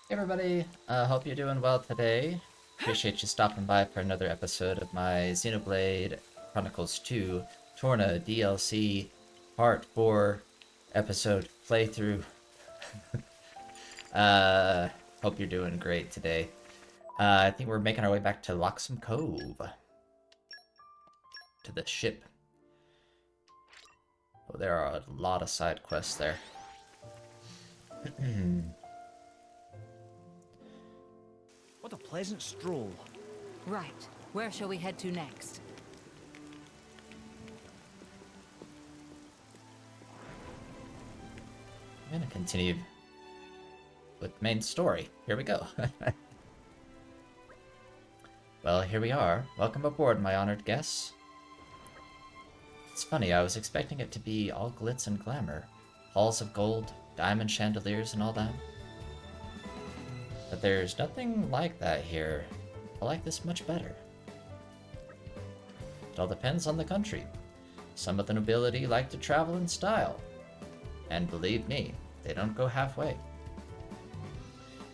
Hey everybody, hope you're doing well today. Appreciate you stopping by for another episode of my Xenoblade Chronicles 2 Torna DLC Part 4 episode playthrough. uh, Hope you're doing great today. I think we're making our way back to Loxham Cove. To the ship. Oh, there are a lot of side quests there. What a pleasant stroll. Right. Where shall we head to next? I'm gonna continue with the main story. Here we go. Well, here we are. Welcome aboard, my honored guests. It's funny, I was expecting it to be all glitz and glamour. Halls of gold, diamond chandeliers and all that. But there's nothing like that here. I like this much better. It all depends on the country. Some of the nobility like to travel in style. And believe me, they don't go halfway.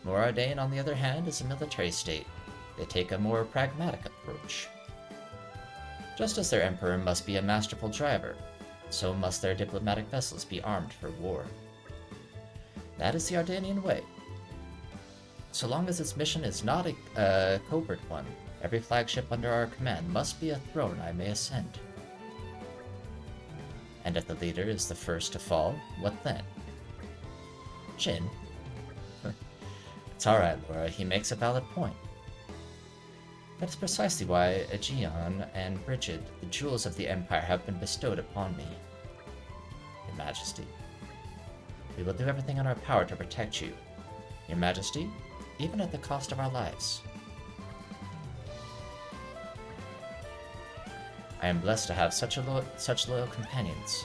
Moradane, on the other hand, is a military state. They take a more pragmatic approach. Just as their emperor must be a masterful driver, so must their diplomatic vessels be armed for war. That is the Ardanian way. So long as its mission is not a covert one, every flagship under our command must be a throne I may ascend. And if the leader is the first to fall, what then? Jin? It's alright, Laura, he makes a valid point. That is precisely why Aegeon and Brigid, the jewels of the Empire, have been bestowed upon me. Your Majesty. We will do everything in our power to protect you. Your Majesty, even at the cost of our lives. I am blessed to have such loyal companions.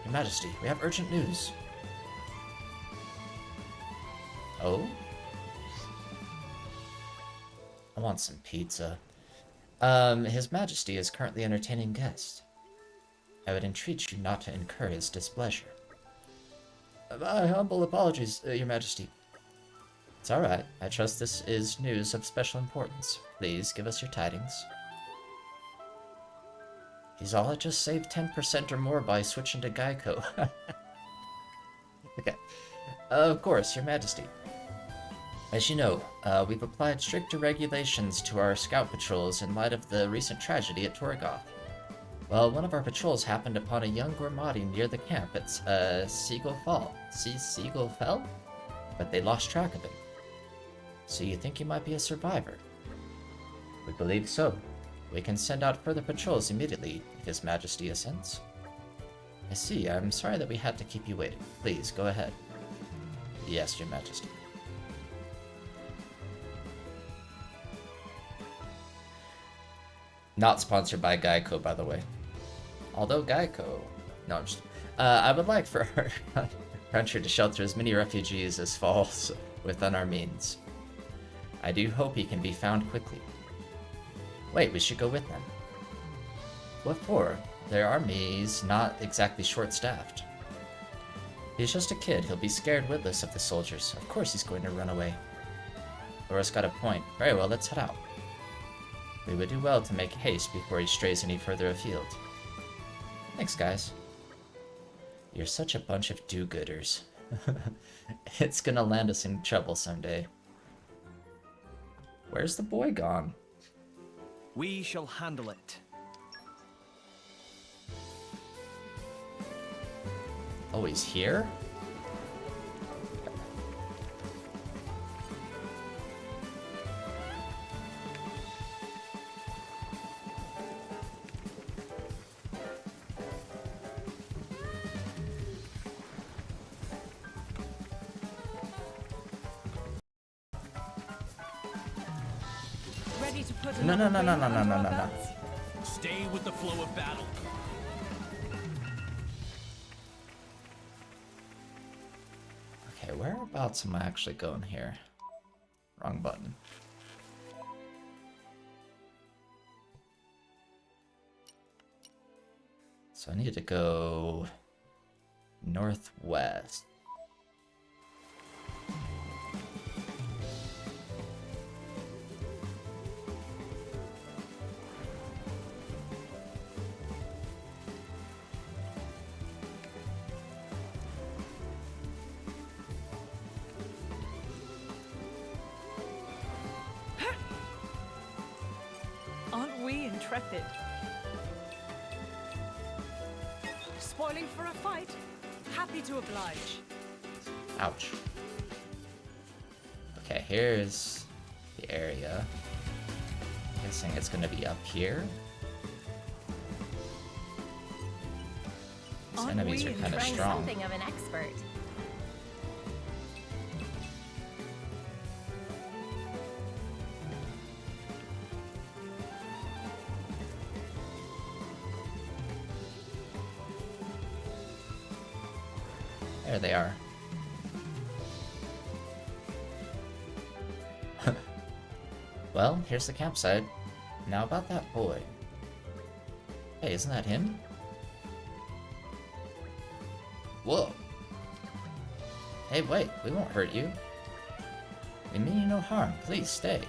Your Majesty, we have urgent news. Oh? I want some pizza. His Majesty is currently entertaining guests. I would entreat you not to incur his displeasure. My humble apologies, Your Majesty. It's alright. I trust this is news of special importance. Please give us your tidings. He's all just saved 10% or more by switching to Geico. Okay. Of course, Your Majesty. As you know, we've applied stricter regulations to our scout patrols in light of the recent tragedy at Torgoth. Well, one of our patrols happened upon a young Gormati near the camp at Seagull Fall. Seagull Fell? But they lost track of him. So you think he might be a survivor? We believe so. We can send out further patrols immediately, if His Majesty assents. I see. I'm sorry that we had to keep you waiting. Please, go ahead. Yes, Your Majesty. Not sponsored by Geico, by the way. Although Geico... No, I'm just... I would like for our country to shelter as many refugees as falls within our means. I do hope he can be found quickly. Wait, we should go with them. What for? Their army's not exactly short-staffed. He's just a kid. He'll be scared witless of the soldiers. Of course he's going to run away. Laura's got a point. Very well, let's head out. We would do well to make haste before he strays any further afield. Thanks, guys. You're such a bunch of do-gooders. It's gonna land us in trouble someday. Where's the boy gone? We shall handle it. Oh, he's here? Ready to put No, no, another no, no, wave no, no, under no, our no, no. belts? Stay with the flow of battle. Okay, whereabouts am I actually going here? Wrong button. So I need to go northwest. Aren't we intrepid? Spoiling for a fight? Happy to oblige. Ouch. Okay, here's the area. I'm guessing it's gonna be up here. These enemies are kind of strong. Something of an expert. There they are. Well, here's the campsite. Now about that boy. Hey, isn't that him? Whoa. Hey, wait, we won't hurt you. We mean you no harm. Please stay.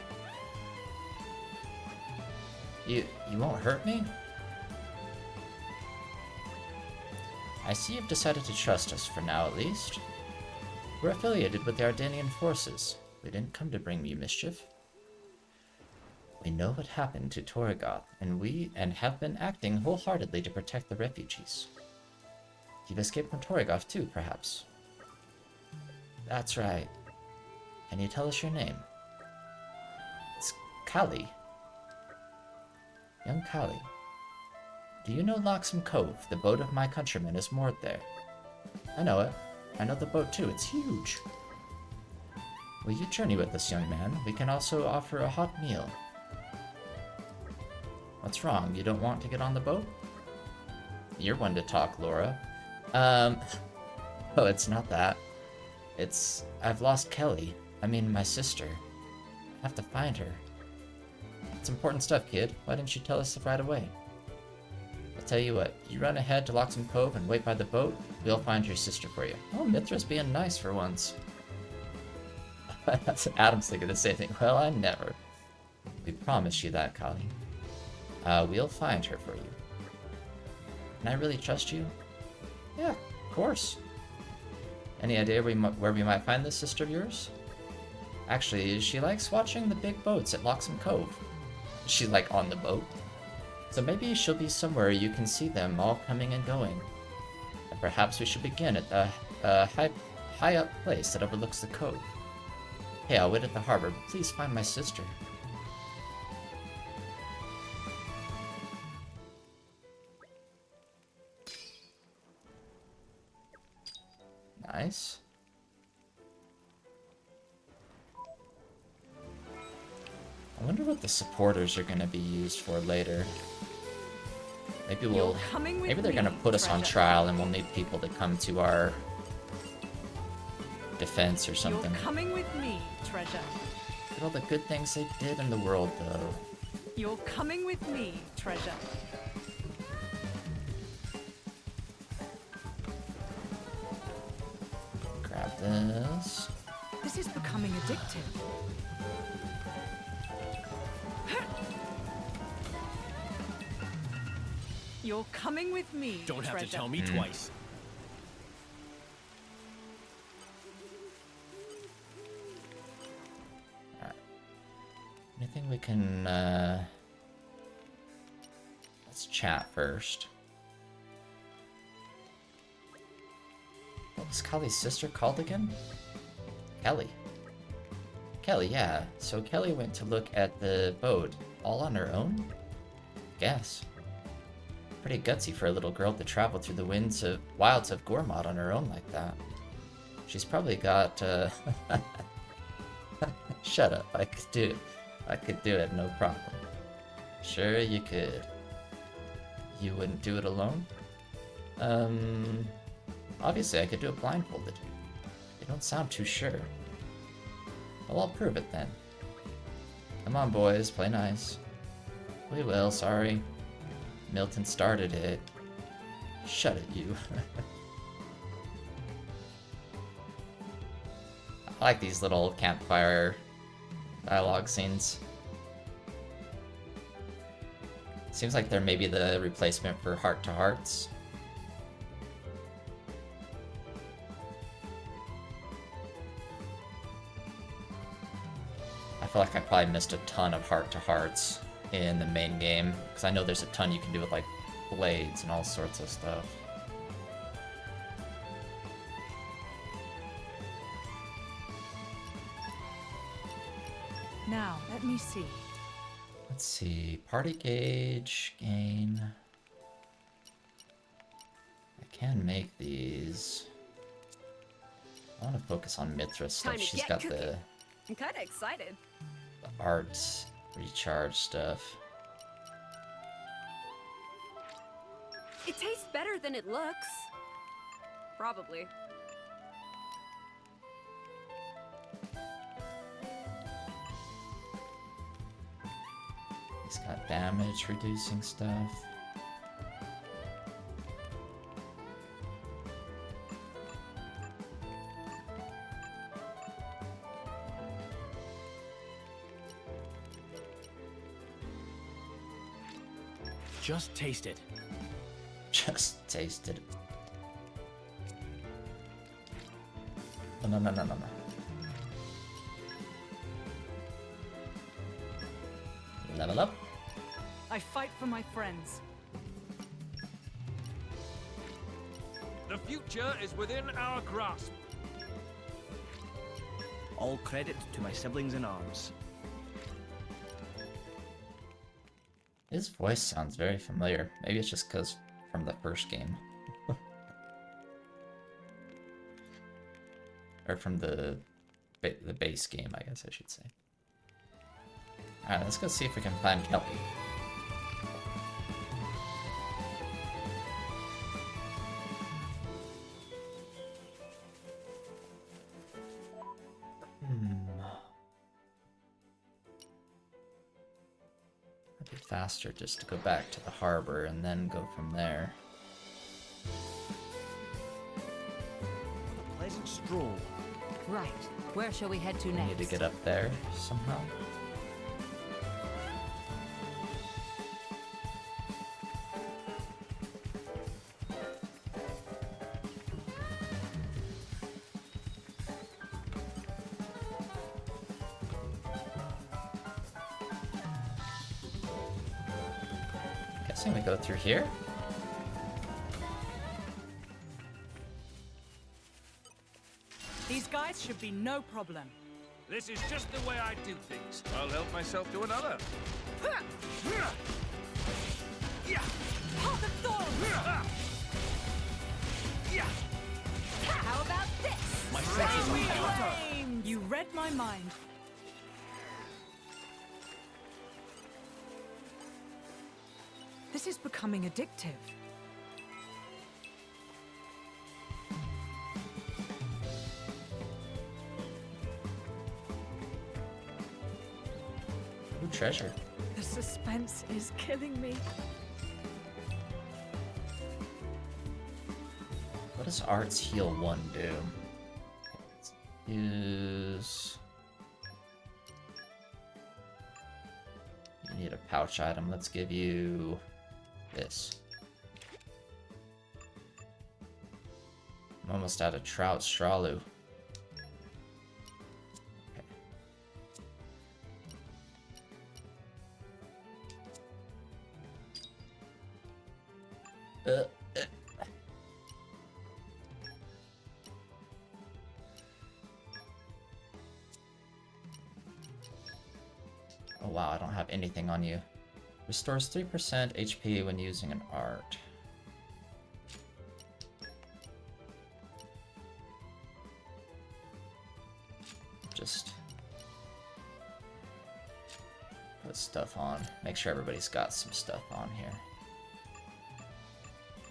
You won't hurt me? I see you've decided to trust us, for now at least. We're affiliated with the Ardanian forces. We didn't come to bring you mischief. We know what happened to Torgoth, and have been acting wholeheartedly to protect the refugees. You've escaped from Torgoth too, perhaps? That's right. Can you tell us your name? It's Kali. Young Kali. Do you know Loxham Cove? The boat of my countrymen is moored there. I know it. I know the boat too. It's huge. Will you journey with us, young man? We can also offer a hot meal. What's wrong? You don't want to get on the boat? You're one to talk, Laura. Oh, it's not that. I've lost Kelly. I mean, my sister. I have to find her. It's important stuff, kid. Why didn't you tell us right away? I'll tell you what, you run ahead to Loxham Cove and wait by the boat. We'll find your sister for you. Oh, Mithra's being nice for once. Addam's thinking the same thing. Well, I never. We promise you that, Kali. We'll find her for you. Can I really trust you? Yeah, of course. Any idea where we might find this sister of yours? Actually, she likes watching the big boats at Loxham Cove. She's like on the boat. So maybe she'll be somewhere you can see them all coming and going. And perhaps we should begin at the high up place that overlooks the cove. Hey, I'll wait at the harbor, but please find my sister. Nice. I wonder what the supporters are going to be used for later. Maybe they're going to put us on trial and we'll need people to come to our defense or something. You're coming with me, treasure. Look at all the good things they did in the world, though. You're coming with me, treasure. Grab this. This is becoming addictive. You're coming with me, Don't have treasure. to tell me twice. Alright. Anything we can, let's chat first. What was Kelly's sister called again? Kelly. Kelly, yeah. So Kelly went to look at the boat all on her own? Guess. Pretty gutsy for a little girl to travel through the wilds of Gormod on her own like that. She's probably got, Shut up, I could do it, no problem. Sure you could. You wouldn't do it alone? Obviously I could do it blindfolded. You don't sound too sure. Well, I'll prove it then. Come on, boys, play nice. We will, sorry. Milton started it. Shut it, you. I like these little campfire dialogue scenes. Seems like they're maybe the replacement for heart-to-hearts. I feel like I probably missed a ton of heart-to-hearts in the main game, because I know there's a ton you can do with like blades and all sorts of stuff. Now, let me see. Let's see, party gauge, gain. I can make these. I want to focus on Mithra's stuff. Time to She's get got cooking. the I'm kind of excited. art recharge stuff. It tastes better than it looks. Probably. He's got damage reducing stuff. Just taste it. Just tasted. Oh, no, no, no, no, no. Level up. I fight for my friends. The future is within our grasp. All credit to my siblings in arms. His voice sounds very familiar. Maybe it's just because from the first game. Or from the base game, I guess I should say. Alright, let's go see if we can find Kelly. It'd be faster just to go back to the harbor and then go from there. A pleasant stroll. Right. Where shall we head to We next? need to get up there somehow. Guessing we go through here. These guys should be no problem. This is just the way I do things. I'll help myself to another. Path of Thorns! How about this? My senses are heightened. Flame! You read my mind. This is becoming addictive. Ooh, treasure. The suspense is killing me. What does Art's Heal 1 do? Let's use... You need a pouch item. Let's give you this. I'm almost out of Trout Strawloo. Okay. Oh wow, I don't have anything on you. Restores 3% HP when using an art. Just put stuff on. Make sure everybody's got some stuff on here.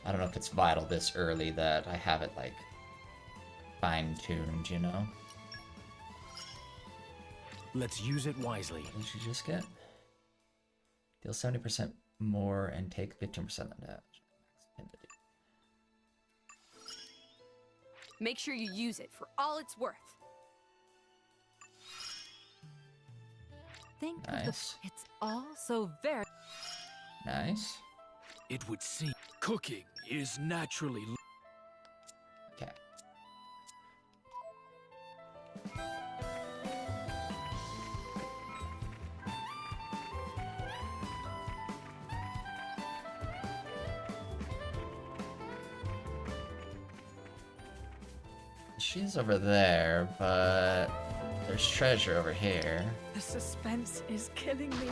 I don't know if it's vital this early that I have it like fine-tuned, you know? Let's use it wisely. What did you just get? Deal 70% more and take 15% of damage. Make sure you use it for all it's worth. Think of the... Nice. It's all so very... Nice. It would seem cooking is naturally. Okay. She's over there, but there's treasure over here. The suspense is killing me.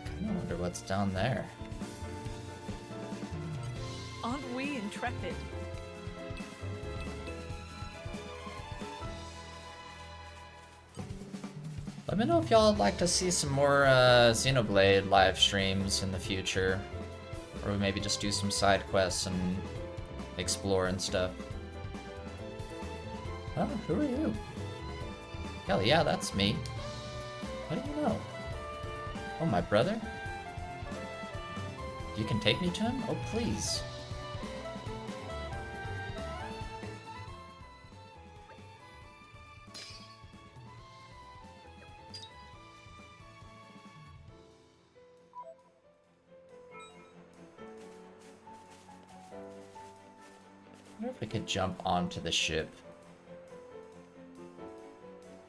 I kinda wonder what's down there. Aren't we intrepid? Let me know if y'all would like to see some more Xenoblade live streams in the future. Or maybe just do some side quests and explore and stuff. Oh, who are you? Hell yeah, that's me. How do you know? Oh, my brother? You can take me to him? Oh, please. I wonder if we could jump onto the ship.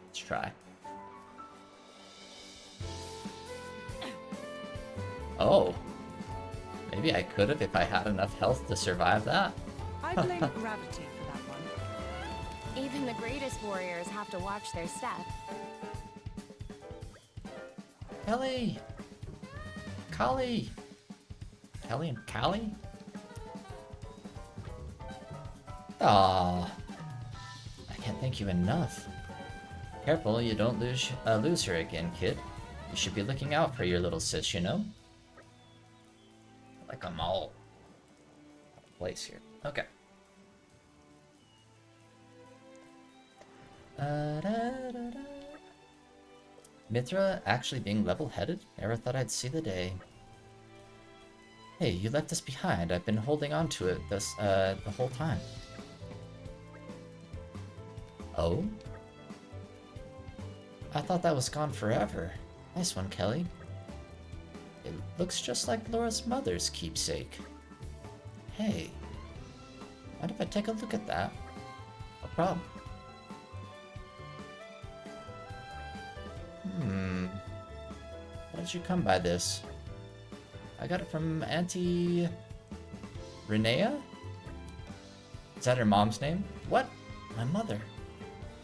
Let's try. Oh. Maybe I could have if I had enough health to survive that. I blame gravity for that one. Even the greatest warriors have to watch their step. Kelly! Kali! Kelly and Callie? Aww. I can't thank you enough. Careful you don't lose her again, kid. You should be looking out for your little sis, you know? Like I'm all out of place here. Okay. Mithra actually being level-headed? Never thought I'd see the day. Hey, you left this behind. I've been holding on to it the whole time. Oh? I thought that was gone forever. Nice one, Kelly. It looks just like Laura's mother's keepsake. Hey, mind if I take a look at that? No problem. How did you come by this? I got it from Auntie Renea? Is that her mom's name? What? My mother.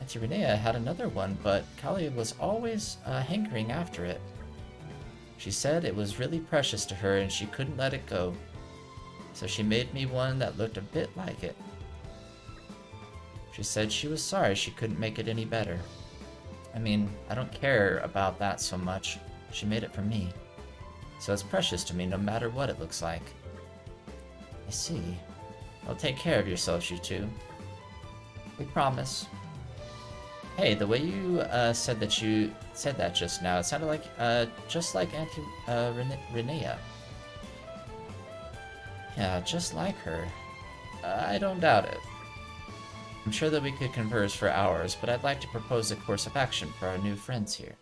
Auntie Renea had another one, but Callie was always hankering after it. She said it was really precious to her and she couldn't let it go. So she made me one that looked a bit like it. She said she was sorry she couldn't make it any better. I mean, I don't care about that so much. She made it for me. So it's precious to me no matter what it looks like. I see. Well, take care of yourselves, you two. We promise. Hey, the way you said that just now, it sounded like just like Auntie Renea. Yeah, just like her. I don't doubt it. I'm sure that we could converse for hours, but I'd like to propose a course of action for our new friends here.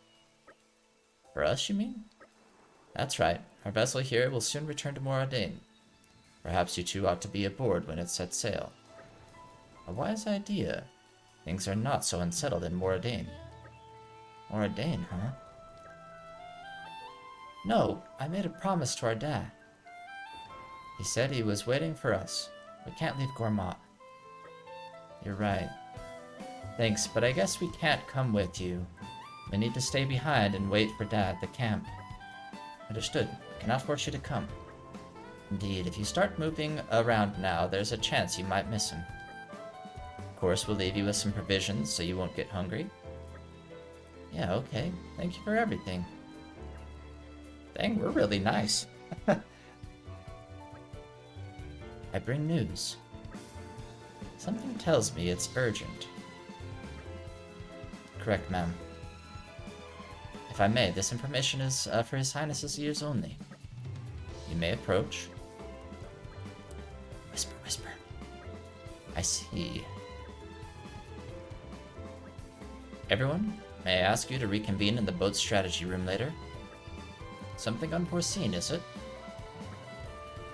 For us, you mean? That's right. Our vessel here will soon return to Moradin. Perhaps you two ought to be aboard when it sets sail. A wise idea. Things are not so unsettled in Moradin. Moradin, huh? No, I made a promise to our dad. He said he was waiting for us. We can't leave Gormat. You're right. Thanks, but I guess we can't come with you. We need to stay behind and wait for Dad at the camp. Understood. I cannot force you to come. Indeed, if you start moving around now, there's a chance you might miss him. Of course, we'll leave you with some provisions so you won't get hungry. Yeah, okay. Thank you for everything. Dang, we're really nice. I bring news. Something tells me it's urgent. Correct, ma'am. If I may, this information is for His Highness's ears only. You may approach. Whisper, whisper. I see. Everyone, may I ask you to reconvene in the boat strategy room later? Something unforeseen, is it?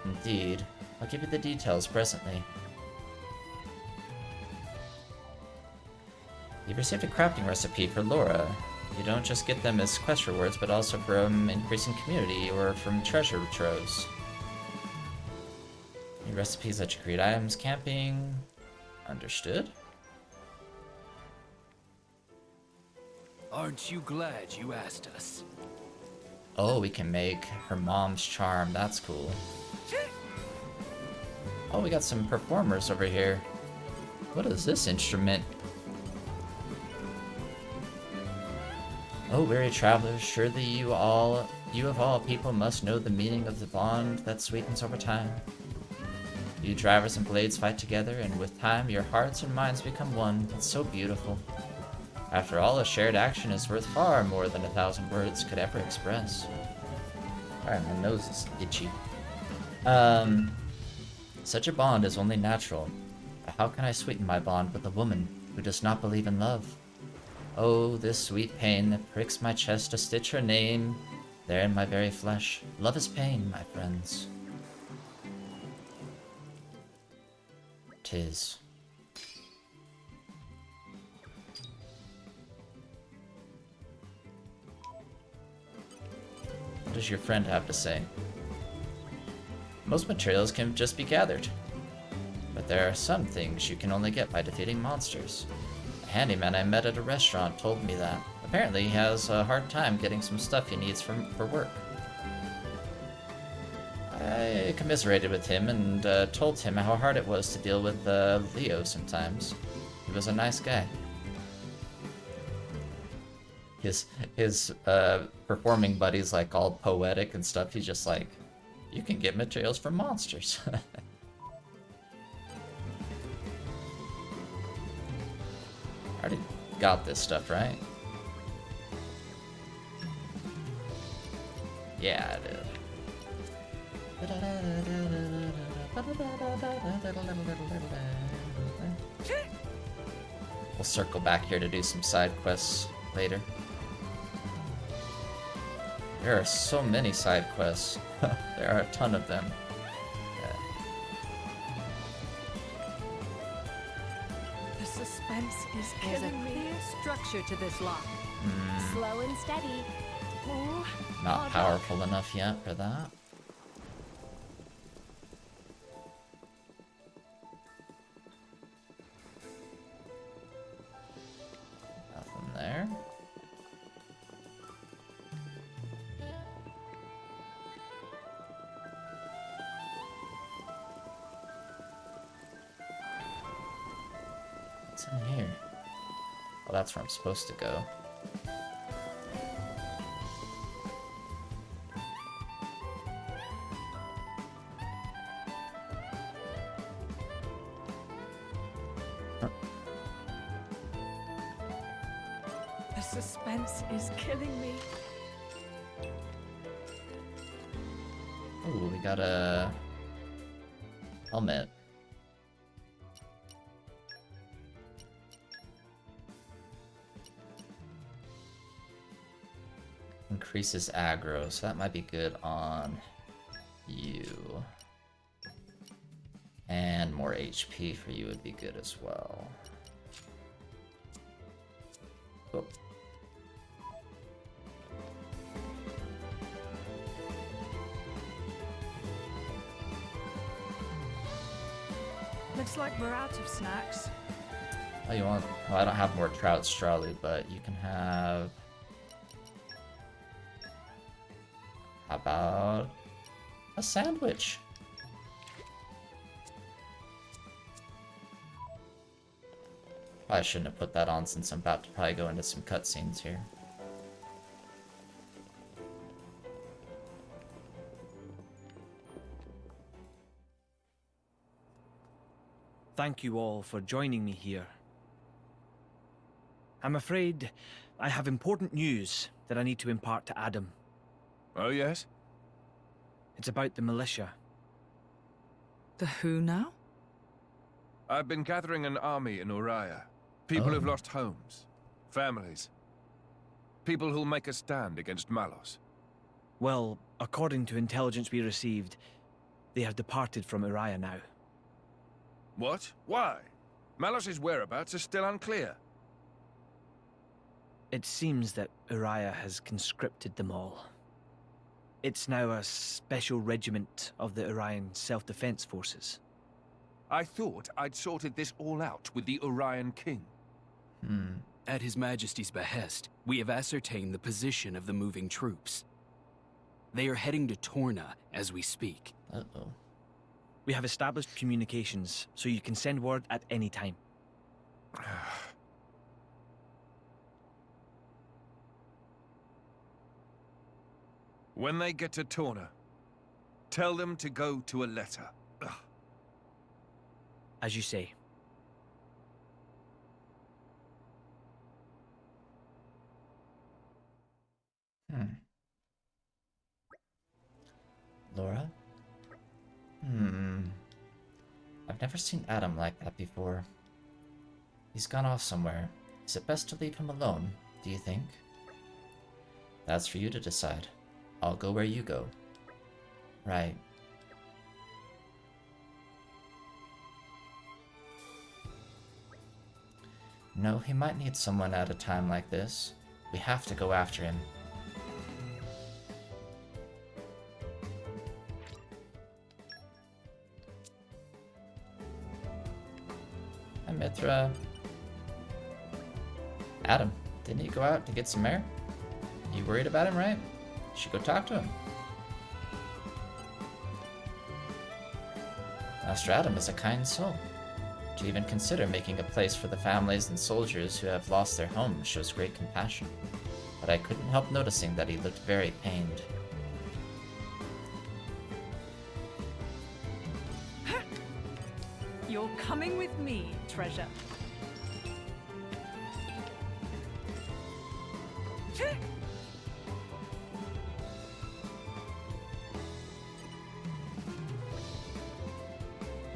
Indeed. I'll give you the details presently. You've received a crafting recipe for Laura. You don't just get them as quest rewards, but also from increasing community or from treasure troves. New recipes let you create items, camping... Understood? Aren't you glad you asked us? Oh, we can make her mom's charm. That's cool. Oh, we got some performers over here. What is this instrument? Oh, weary travelers, surely you of all people must know the meaning of the bond that sweetens over time. You drivers and blades fight together, and with time your hearts and minds become one. It's so beautiful. After all, a shared action is worth far more than 1,000 words could ever express. Alright, my nose is itchy. Such a bond is only natural. But how can I sweeten my bond with a woman who does not believe in love? Oh, this sweet pain that pricks my chest to stitch her name there in my very flesh. Love is pain, my friends. 'Tis. What does your friend have to say? Most materials can just be gathered, but there are some things you can only get by defeating monsters. A handyman I met at a restaurant told me that. Apparently he has a hard time getting some stuff he needs for work. I commiserated with him and told him how hard it was to deal with Leo sometimes. He was a nice guy. His performing buddy's like all poetic and stuff. He's just like, you can get materials for monsters. I already got this stuff, right? Yeah, I did. We'll circle back here to do some side quests later. There are so many side quests. There are a ton of them. The suspense is There's a killing me. clear structure to this lock. Slow and steady. Oh, Not powerful enough yet for that. Nothing there. What's in here? Oh, that's where I'm supposed to go. the suspense is killing me. Ooh, we got a helmet. Increases aggro, so that might be good on you. And more HP for you would be good as well. Oh. Looks like we're out of snacks. Oh, you want? Well, I don't have more trout strawly, but you can have. How about a sandwich? Probably shouldn't have put that on since I'm about to probably go into some cutscenes here. Thank you all for joining me here. I'm afraid I have important news that I need to impart to Addam. Oh, yes? It's about the militia. The who now? I've been gathering an army in Uriah. People who've lost homes, Families. People who'll make a stand against Malos. Well, according to intelligence we received, they have departed from Uriah now. What? Why? Malos' whereabouts are still unclear. It seems that Uriah has conscripted them all. It's now a special regiment of the Orion Self-Defense Forces. I thought I'd sorted this all out with the Orion King. At His Majesty's behest, we have ascertained the position of the moving troops. They are heading to Torna as we speak. Uh-oh. We have established communications, so you can send word at any time. When they get to Torna, tell them to go to Aletta. As you say. Laura? I've never seen Addam like that before. He's gone off somewhere. Is it best to leave him alone, do you think? That's for you to decide. I'll go where you go. Right. No, he might need someone at a time like this. We have to go after him. Hi, Mithra. Addam, didn't he go out to get some air? You worried about him, right? You should go talk to him. Master Addam is a kind soul. To even consider making a place for the families and soldiers who have lost their homes shows great compassion. But I couldn't help noticing that he looked very pained. You're coming with me, treasure.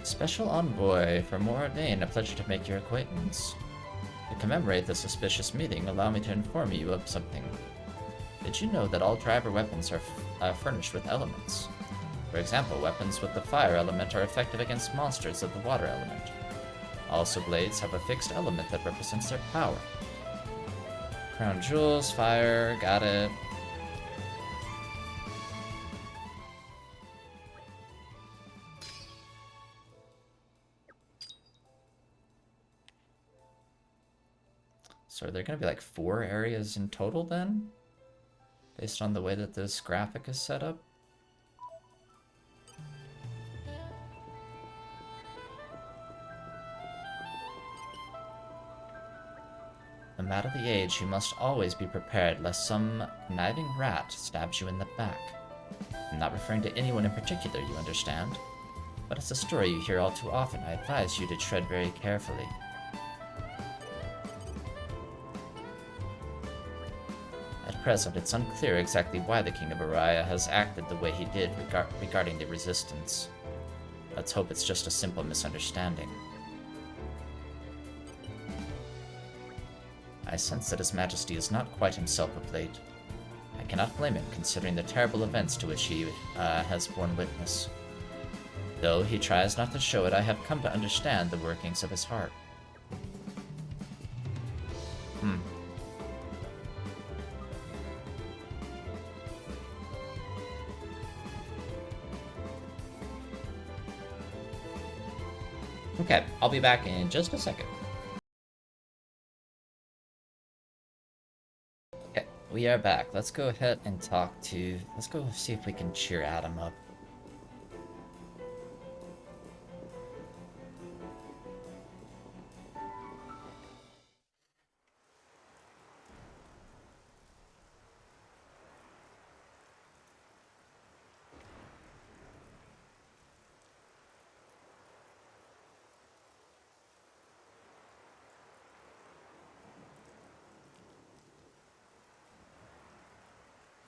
Special Envoy for Moradane, a pleasure to make your acquaintance. To commemorate this auspicious meeting, allow me to inform you of something. Did you know that all driver weapons are furnished with elements? For example, weapons with the fire element are effective against monsters of the water element. Also, blades have a fixed element that represents their power. Crown jewels, fire, got it. So are there going to be like 4 areas in total then? Based on the way that this graphic is set up? No matter the age, you must always be prepared lest some conniving rat stabs you in the back. I'm not referring to anyone in particular, you understand? But it's a story you hear all too often. I advise you to tread very carefully. At present, it's unclear exactly why the King of Uriah has acted the way he did regarding the Resistance. Let's hope it's just a simple misunderstanding. I sense that His Majesty is not quite himself of late. I cannot blame him, considering the terrible events to which he has borne witness. Though he tries not to show it, I have come to understand the workings of his heart. Okay, I'll be back in just a second. Okay, we are back. Let's go ahead and let's go see if we can cheer Addam up.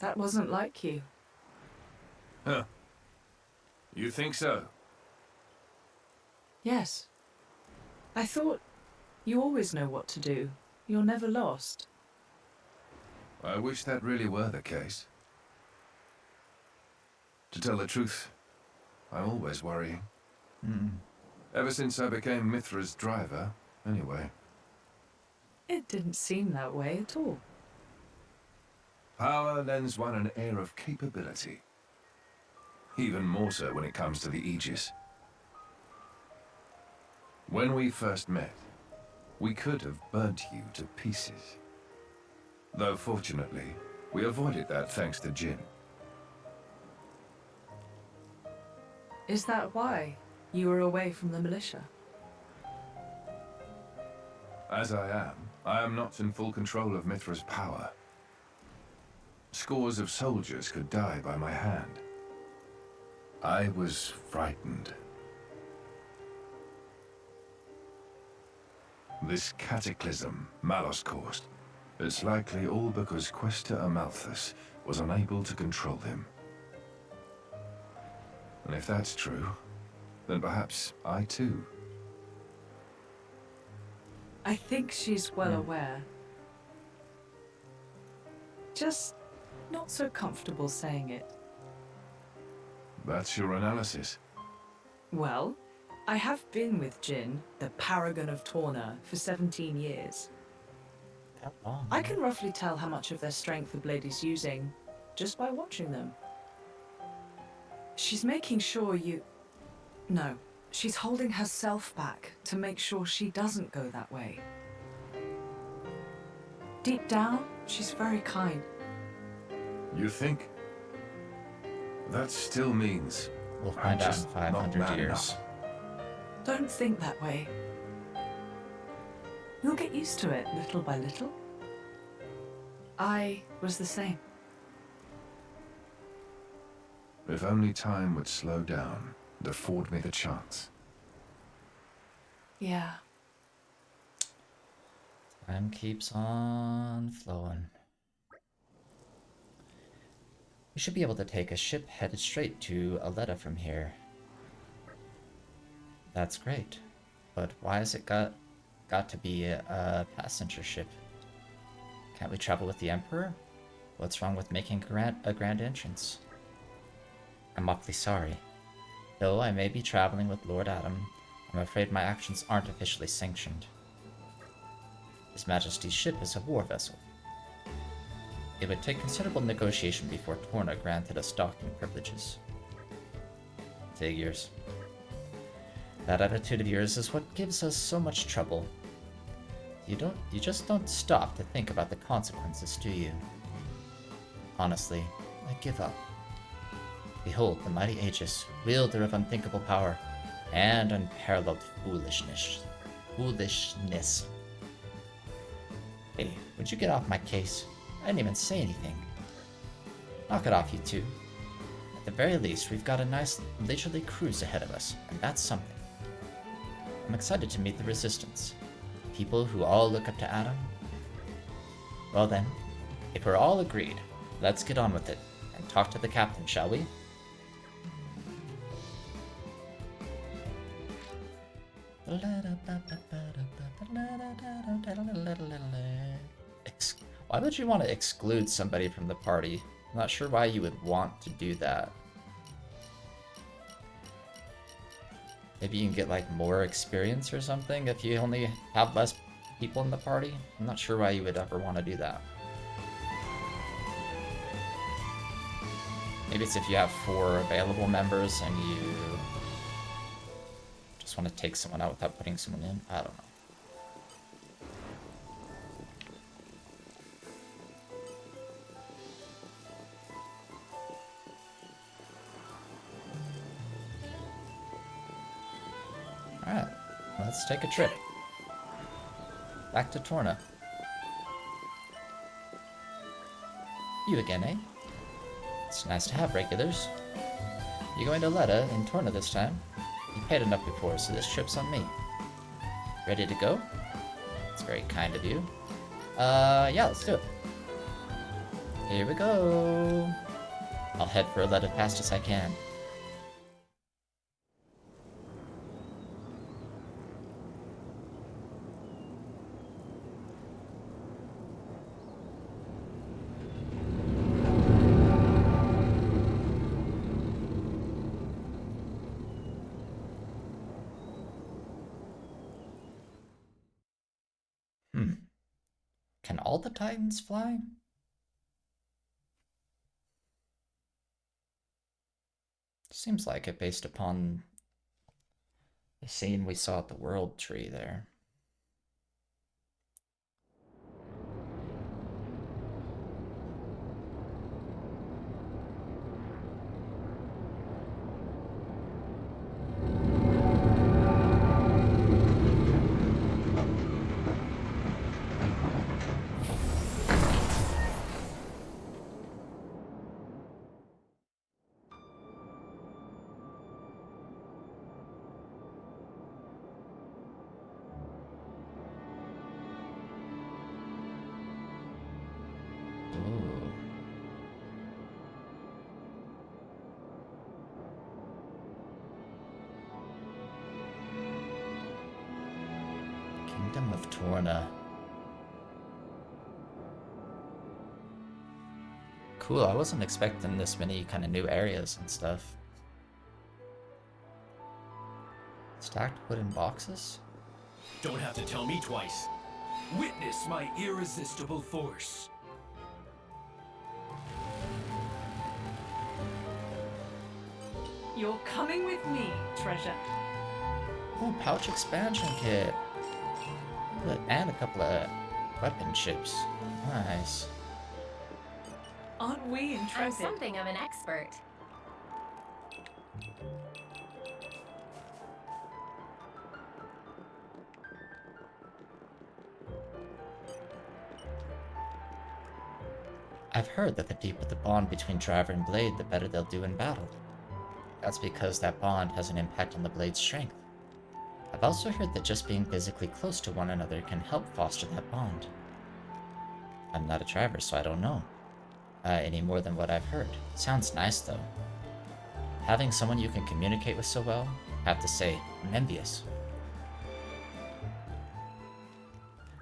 That wasn't like you. Huh. You think so? Yes. I thought you always know what to do, You're never lost. I wish that really were the case. To tell the truth, I'm always worrying. Ever since I became Mithra's driver, anyway. It didn't seem that way at all. Power lends one an air of capability. Even more so when it comes to the Aegis. When we first met, we could have burnt you to pieces. Though fortunately, we avoided that thanks to Jin. Is that why you were away from the militia? As I am not in full control of Mithra's power. Scores of soldiers could die by my hand. I was frightened. This cataclysm Malos caused, it's likely all because Questa Amalthus was unable to control him. And if that's true, then perhaps I too. I think she's well aware. Just not so comfortable saying it. That's your analysis. Well, I have been with Jin, the paragon of Torna, for 17 years. That long. I can roughly tell how much of their strength the blade is using, just by watching them. She's making sure you... No, she's holding herself back to make sure she doesn't go that way. Deep down, she's very kind. You think? That still means We'll I'm find out in just not 500 man years. enough. Don't think that way. You'll get used to it little by little. I was the same. If only time would slow down and afford me the chance. Yeah. Time keeps on flowing. We should be able to take a ship headed straight to Aletta from here. That's great. But why has it got to be a passenger ship? Can't we travel with the Emperor? What's wrong with making a grand entrance? I'm awfully sorry. Though I may be traveling with Lord Addam, I'm afraid my actions aren't officially sanctioned. His Majesty's ship is a war vessel. It would take considerable negotiation before Torna granted us docking privileges. Figures. That attitude of yours is what gives us so much trouble. You just don't stop to think about the consequences, do you? Honestly, I give up. Behold the mighty Aegis, wielder of unthinkable power and unparalleled foolishness. Hey, would you get off my case? I didn't even say anything. Knock it off, you two. At the very least, we've got a nice leisurely cruise ahead of us, and that's something. I'm excited to meet the Resistance. People who all look up to Addam. Well then, if we're all agreed, let's get on with it, and talk to the captain, shall we? Why would you want to exclude somebody from the party? I'm not sure why you would want to do that. Maybe you can get like more experience or something if you only have less people in the party. I'm not sure why you would ever want to do that. Maybe it's if you have 4 available members and you just want to take someone out without putting someone in. I don't know. Alright, let's take a trip. Back to Torna. You again, eh? It's nice to have regulars. You going to Aletta in Torna this time? You paid enough before, so this trip's on me. Ready to go? It's very kind of you. Yeah, let's do it. Here we go. I'll head for Aletta fast as I can. Can all the Titans fly? Seems like it based upon the scene we saw at the World Tree there. Ooh. Kingdom of Torna. Cool, I wasn't expecting this many kind of new areas and stuff. Stacked wooden boxes? Don't have to tell me twice. Witness my irresistible force. You're coming with me, treasure. Ooh, pouch expansion kit. Look, and a couple of weapon chips. Nice. Aren't we I'm intrepid? something of an expert. I've heard that the deeper the bond between driver and blade, the better they'll do in battle. That's because that bond has an impact on the blade's strength. I've also heard that just being physically close to one another can help foster that bond. I'm not a driver, so I don't know any more than what I've heard. Sounds nice, though. Having someone you can communicate with so well, I have to say, I'm envious.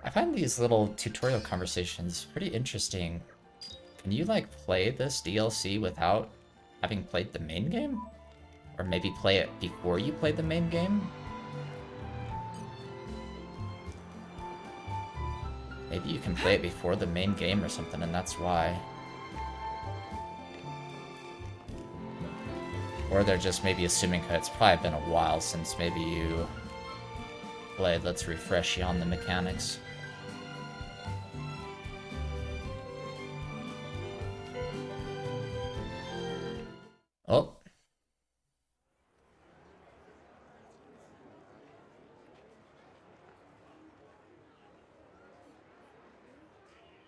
I find these little tutorial conversations pretty interesting. Can you, like, play this DLC without having played the main game? Or maybe play it before you play the main game? Maybe you can play it before the main game or something, and that's why. Or they're just maybe assuming it's probably been a while since maybe you played. Let's refresh you on the mechanics. Oh.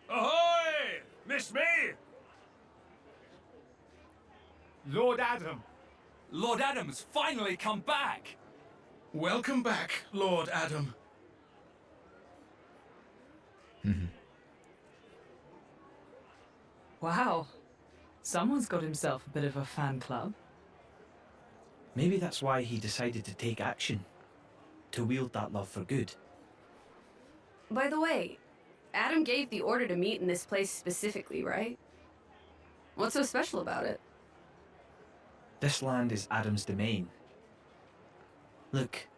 Ahoy! Miss me? Lord Addam. Lord Addam's finally come back! Welcome back, Lord Addam. Wow. Someone's got himself a bit of a fan club. Maybe that's why he decided to take action. To wield that love for good. By the way, Addam gave the order to meet in this place specifically, right? What's so special about it? This land is Addam's domain. Look,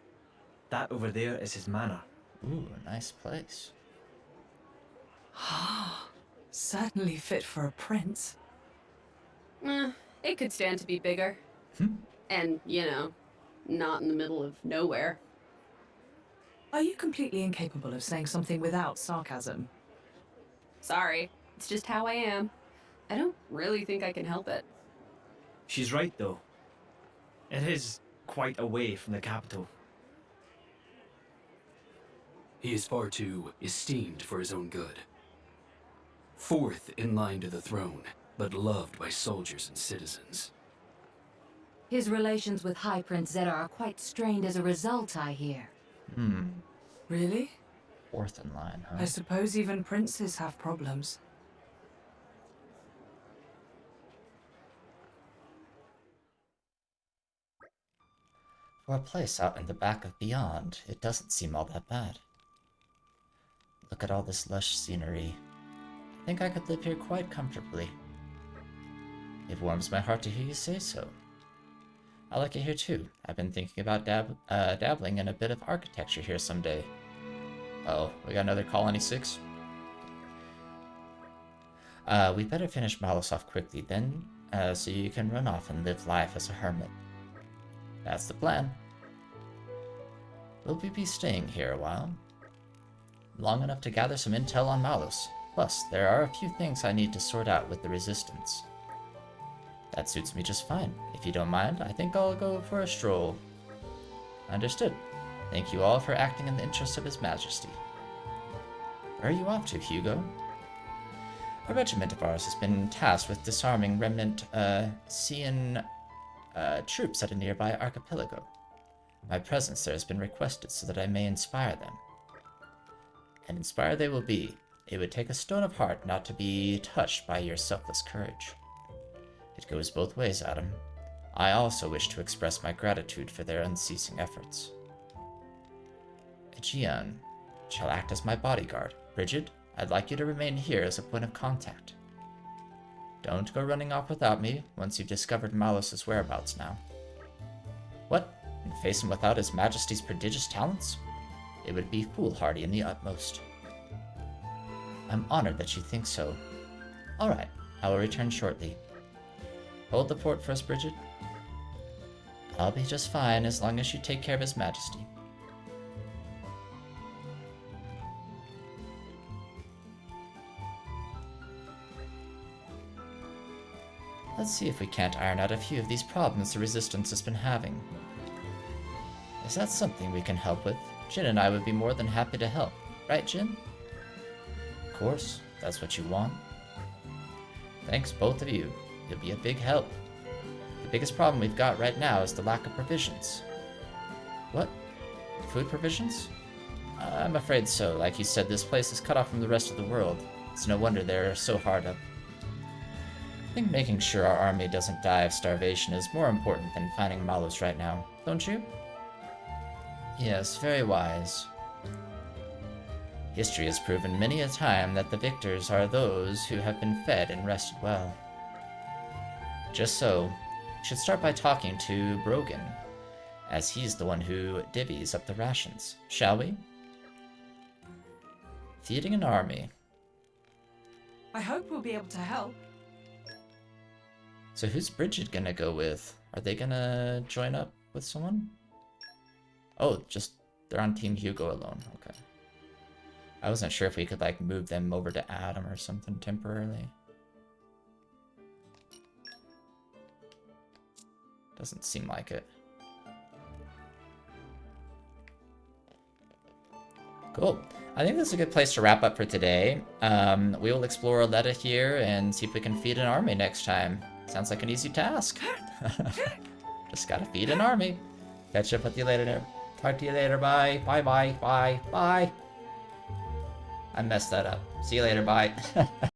that over there is his manor. Ooh, a nice place. Certainly fit for a prince. It could stand to be bigger. And, you know, not in the middle of nowhere. Are you completely incapable of saying something without sarcasm? Sorry, it's just how I am. I don't really think I can help it. She's right, though. It is quite away from the capital. He is far too esteemed for his own good. Fourth in line to the throne, but loved by soldiers and citizens. His relations with High Prince Zeta are quite strained as a result, I hear. Really? Fourth in line, huh? I suppose even princes have problems. For a place out in the back of Beyond, it doesn't seem all that bad. Look at all this lush scenery. I think I could live here quite comfortably. It warms my heart to hear you say so. I like it here too. I've been thinking about dabbling in a bit of architecture here someday. Uh-oh, we got another Colony 6? We better finish Malos off quickly then, so you can run off and live life as a hermit. That's the plan. Will we be staying here a while? Long enough to gather some intel on Malos. Plus, there are a few things I need to sort out with the Resistance. That suits me just fine. If you don't mind, I think I'll go for a stroll. Understood. Thank you all for acting in the interest of His Majesty. Where are you off to, Hugo? A regiment of ours has been tasked with disarming remnant Cian troops at a nearby archipelago. My presence there has been requested so that I may inspire them. And inspired they will be. It would take a stone of heart not to be touched by your selfless courage. It goes both ways, Addam. I also wish to express my gratitude for their unceasing efforts. Aegeon shall act as my bodyguard. Bridget, I'd like you to remain here as a point of contact. Don't go running off without me once you've discovered Malos' whereabouts now. What? And face him without His Majesty's prodigious talents? It would be foolhardy in the utmost. I'm honored that you think so. Alright, I will return shortly. Hold the fort for us, Bridget. I'll be just fine as long as you take care of His Majesty. Let's see if we can't iron out a few of these problems the Resistance has been having. Is that something we can help with? Jin and I would be more than happy to help. Right, Jin? Of course, that's what you want. Thanks, both of you. You'll be a big help. The biggest problem we've got right now is the lack of provisions. What? Food provisions? I'm afraid so. Like you said, this place is cut off from the rest of the world. It's no wonder they're so hard up. I think making sure our army doesn't die of starvation is more important than finding Malos right now, don't you? Yes, very wise. History has proven many a time that the victors are those who have been fed and rested well. Just so, we should start by talking to Brogan, as he's the one who divvies up the rations, shall we? Feeding an army. I hope we'll be able to help. So who's Bridget gonna go with? Are they gonna join up with someone? Oh, just they're on Team Hugo alone. Okay. I wasn't sure if we could like move them over to Addam or something temporarily. Doesn't seem like it. Cool. I think this is a good place to wrap up for today. We will explore Aletta here and see if we can feed an army next time. Sounds like an easy task. Just gotta feed an army. Catch up with you later. Talk to you later. Bye. Bye, bye, bye, bye. I messed that up. See you later. Bye.